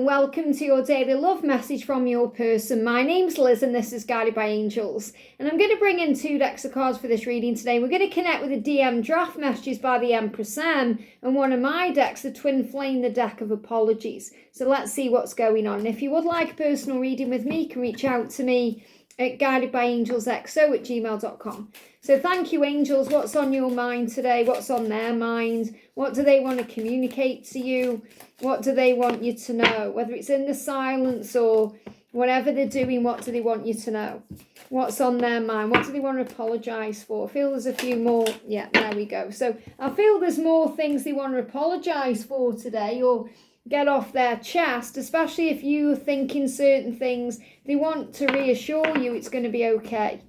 welcome to your daily love message from your person. My name's Liz and this is Guided by Angels. And I'm going to bring in 2 decks of cards for this reading today. We're going to connect with the DM draft messages by the Empress and one of my decks, the Twin Flame, the deck of apologies. So let's see what's going on. And if you would like a personal reading with me, you can reach out to me at guidedbyangelsxo@gmail.com. So thank you, angels. What's on your mind today? What's on their mind? What do they want to communicate to you? What do they want you to know? Whether it's in the silence or whatever they're doing, what do they want you to know? What's on their mind? What do they want to apologise for? I feel there's a few more. Yeah, there we go. So I feel there's more things they want to apologise for today or get off their chest, especially if you're thinking certain things. They want to reassure you it's going to be okay.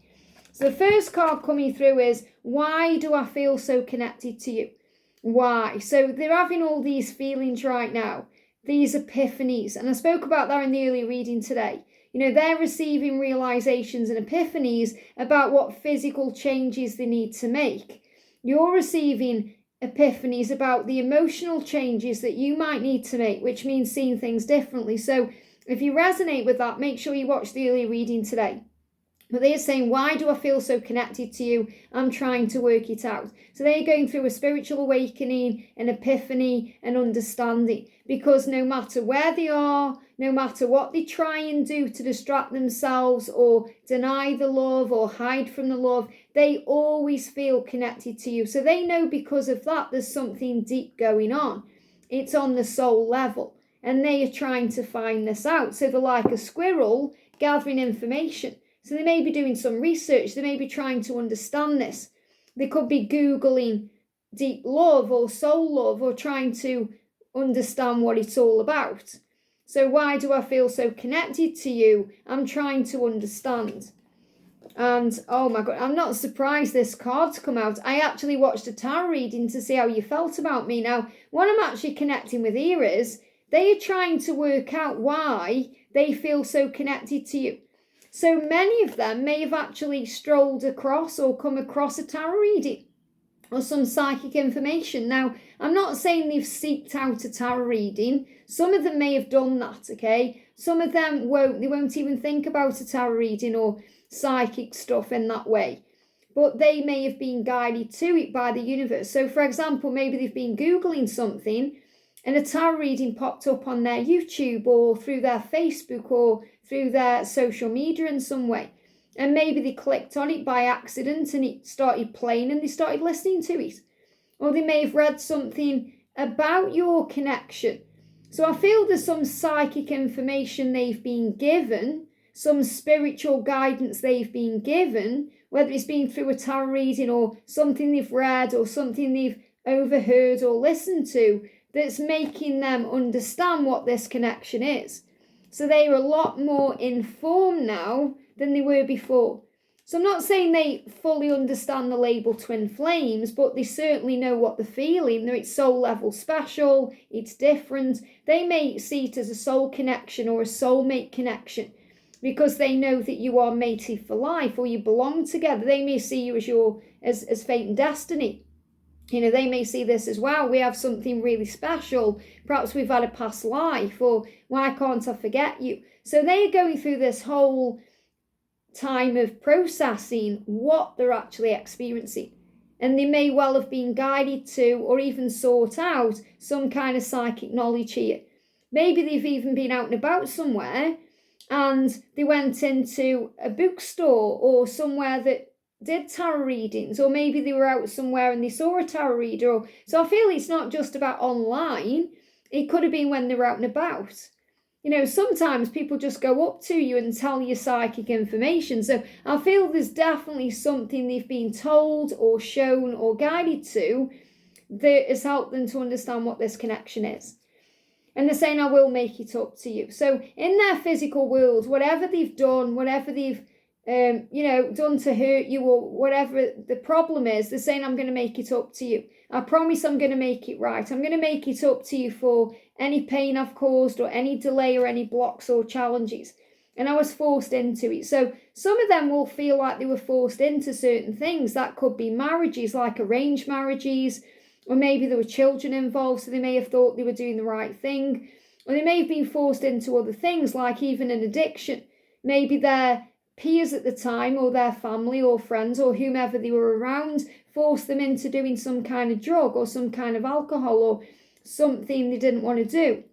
So the first card coming through is, why do I feel so connected to you? Why? So they're having all these feelings right now, these epiphanies. And I spoke about that in the earlier reading today. You know, they're receiving realizations and epiphanies about what physical changes they need to make. You're receiving epiphanies about the emotional changes that you might need to make, which means seeing things differently. So if you resonate with that, make sure you watch the earlier reading today. But they're saying, why do I feel so connected to you? I'm trying to work it out. So they're going through a spiritual awakening, an epiphany, and understanding. Because no matter where they are, no matter what they try and do to distract themselves or deny the love or hide from the love, they always feel connected to you. So they know because of that there's something deep going on. It's on the soul level. And they are trying to find this out. So they're like a squirrel gathering information. So they may be doing some research. They may be trying to understand this. They could be Googling deep love or soul love or trying to understand what it's all about. So why do I feel so connected to you? I'm trying to understand. And oh my God, I'm not surprised this card's come out. I actually watched a tarot reading to see how you felt about me. Now, what I'm actually connecting with here is they are trying to work out why they feel so connected to you. So many of them may have actually strolled across or come across a tarot reading or some psychic information. Now, I'm not saying they've seeked out a tarot reading. Some of them may have done that, okay? Some of them won't. They won't even think about a tarot reading or psychic stuff in that way. But they may have been guided to it by the universe. So, for example, maybe they've been Googling something and a tarot reading popped up on their YouTube or through their Facebook or through their social media in some way. And maybe they clicked on it by accident and it started playing and they started listening to it. Or they may have read something about your connection. So I feel there's some psychic information they've been given, some spiritual guidance they've been given, whether it's been through a tarot reading or something they've read or something they've overheard or listened to, that's making them understand what this connection is. So they are a lot more informed now than they were before. So I'm not saying they fully understand the label twin flames, but they certainly know what they're feeling. It's soul level special, it's different. They may see it as a soul connection or a soulmate connection because they know that you are mated for life or you belong together. They may see you as fate and destiny. You know, they may see this as, wow, we have something really special. Perhaps we've had a past life, or why can't I forget you? So they're going through this whole time of processing what they're actually experiencing. And they may well have been guided to or even sought out some kind of psychic knowledge here. Maybe they've even been out and about somewhere and they went into a bookstore or somewhere that did tarot readings, or maybe they were out somewhere and they saw a tarot reader. So I feel it's not just about online. It could have been when they were out and about. You know, sometimes people just go up to you and tell you psychic information. So I feel there's definitely something they've been told or shown or guided to that has helped them to understand what this connection is. And they're saying, I will make it up to you. So in their physical world, whatever they've done, whatever they've done to hurt you or whatever the problem is, they're saying, I'm going to make it up to you. I promise I'm going to make it right. I'm going to make it up to you for any pain I've caused or any delay or any blocks or challenges. And I was forced into it. So some of them will feel like they were forced into certain things. That could be marriages, like arranged marriages, or maybe there were children involved, so they may have thought they were doing the right thing. Or they may have been forced into other things, like even an addiction. Maybe their peers at the time, or their family or friends or whomever they were around, forced them into doing some kind of drug or some kind of alcohol or something they didn't want to do.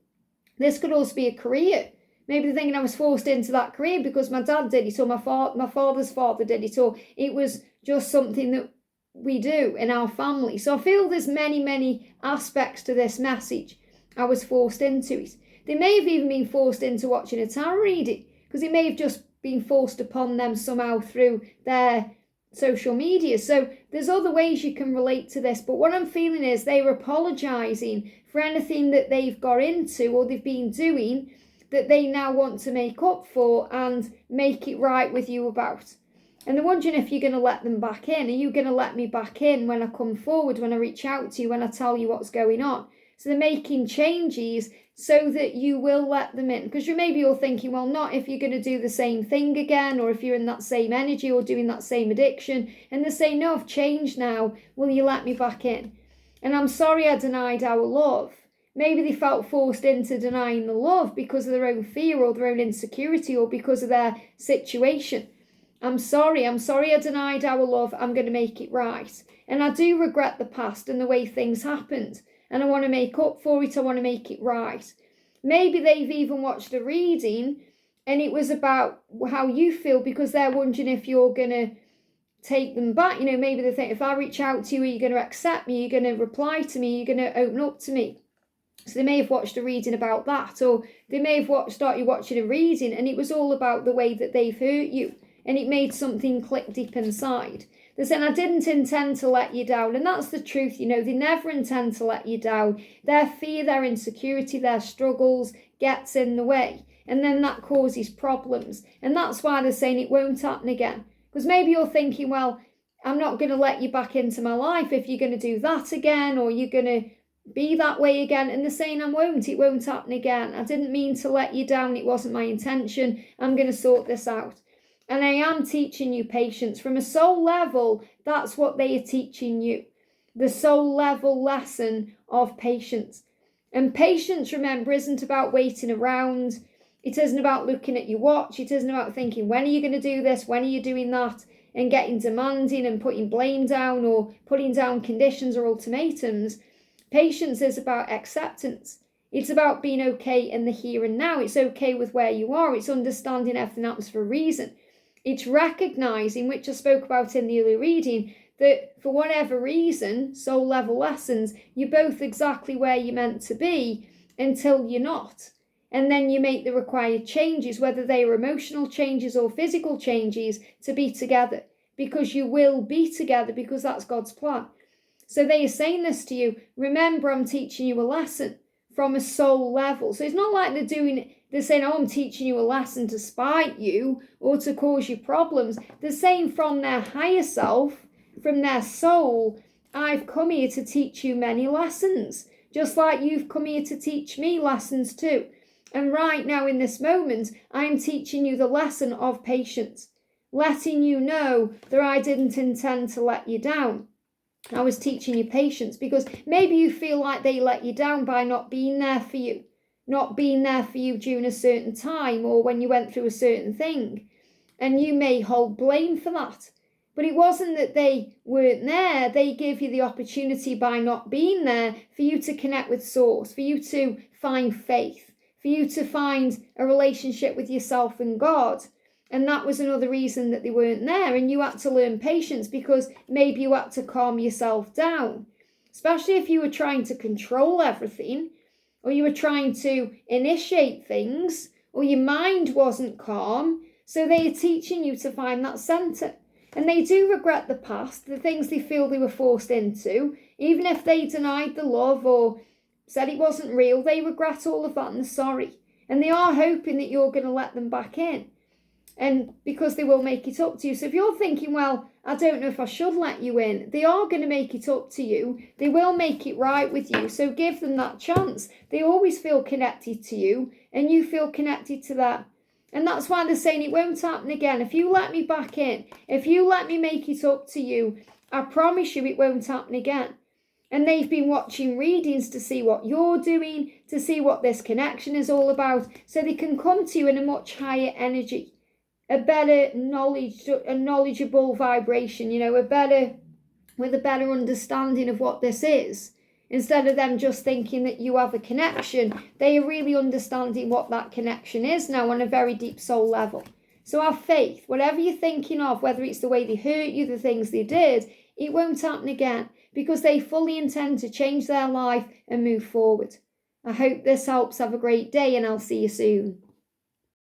This could also be a career. Maybe they're thinking, I was forced into that career because my dad did it, or my father's father did it, or it was just something that we do in our family. So I feel there's many aspects to this message. I was forced into it. They may have even been forced into watching a tarot reading, because it may have just been forced upon them somehow through their social media. So there's other ways you can relate to this, but what I'm feeling is they were apologising for anything that they've got into or they've been doing that they now want to make up for and make it right with you about. And they're wondering if you're going to let them back in. Are you going to let me back in when I come forward, when I reach out to you, when I tell you what's going on? So they're making changes so that you will let them in. Because maybe you're thinking, well, not if you're going to do the same thing again, or if you're in that same energy or doing that same addiction. And they're saying, no, I've changed now. Will you let me back in? And I'm sorry I denied our love. Maybe they felt forced into denying the love because of their own fear or their own insecurity or because of their situation. I'm sorry I denied our love. I'm going to make it right. And I do regret the past and the way things happened. And I want to make up for it. I want to make it right. Maybe they've even watched a reading and it was about how you feel, because they're wondering if you're going to take them back. Maybe they think, if I reach out to you, are you going to accept me? Are you going to reply to me? Are you going to open up to me? So they may have watched a reading about that, or they may have started watching a reading and it was all about the way that they've hurt you and it made something click deep inside. They're saying, I didn't intend to let you down. And that's the truth, they never intend to let you down. Their fear, their insecurity, their struggles gets in the way. And then that causes problems. And that's why they're saying it won't happen again. Because maybe you're thinking, well, I'm not going to let you back into my life if you're going to do that again, or you're going to be that way again. And they're saying, it won't happen again. I didn't mean to let you down. It wasn't my intention. I'm going to sort this out. And I am teaching you patience. From a soul level, that's what they are teaching you. The soul level lesson of patience. And patience, remember, isn't about waiting around. It isn't about looking at your watch. It isn't about thinking, when are you going to do this? When are you doing that? And getting demanding and putting blame down or putting down conditions or ultimatums. Patience is about acceptance. It's about being okay in the here and now. It's okay with where you are. It's understanding everything happens for a reason. It's recognizing, which I spoke about in the earlier reading, that for whatever reason, soul level lessons, you're both exactly where you're meant to be until you're not. And then you make the required changes, whether they are emotional changes or physical changes, to be together. Because you will be together, because that's God's plan. So they are saying this to you. Remember, I'm teaching you a lesson from a soul level. So it's not like they're saying, I'm teaching you a lesson to spite you or to cause you problems. They're saying from their higher self, from their soul, I've come here to teach you many lessons, just like you've come here to teach me lessons too. And right now in this moment, I'm teaching you the lesson of patience, letting you know that I didn't intend to let you down. I was teaching you patience because maybe you feel like they let you down by not being there for you. Not being there for you during a certain time or when you went through a certain thing. And you may hold blame for that. But it wasn't that they weren't there. They gave you the opportunity by not being there for you to connect with Source, for you to find faith, for you to find a relationship with yourself and God. And that was another reason that they weren't there. And you had to learn patience because maybe you had to calm yourself down. Especially if you were trying to control everything, or you were trying to initiate things, or your mind wasn't calm. So they are teaching you to find that centre. And they do regret the past, the things they feel they were forced into. Even if they denied the love or said it wasn't real, they regret all of that and they're sorry. And they are hoping that you're going to let them back in. And because they will make it up to you. So if you're thinking, well, I don't know if I should let you in, they are going to make it up to you. They will make it right with you. So give them that chance. They always feel connected to you and you feel connected to them. And that's why they're saying it won't happen again. If you let me back in, if you let me make it up to you, I promise you it won't happen again. And they've been watching readings to see what you're doing, to see what this connection is all about, so they can come to you in a much higher energy, a better knowledge, a knowledgeable vibration, with a better understanding of what this is. Instead of them just thinking that you have a connection, they are really understanding what that connection is now on a very deep soul level. So have faith. Whatever you're thinking of, whether it's the way they hurt you, the things they did, it won't happen again, because they fully intend to change their life and move forward. I hope this helps. Have a great day, and I'll see you soon.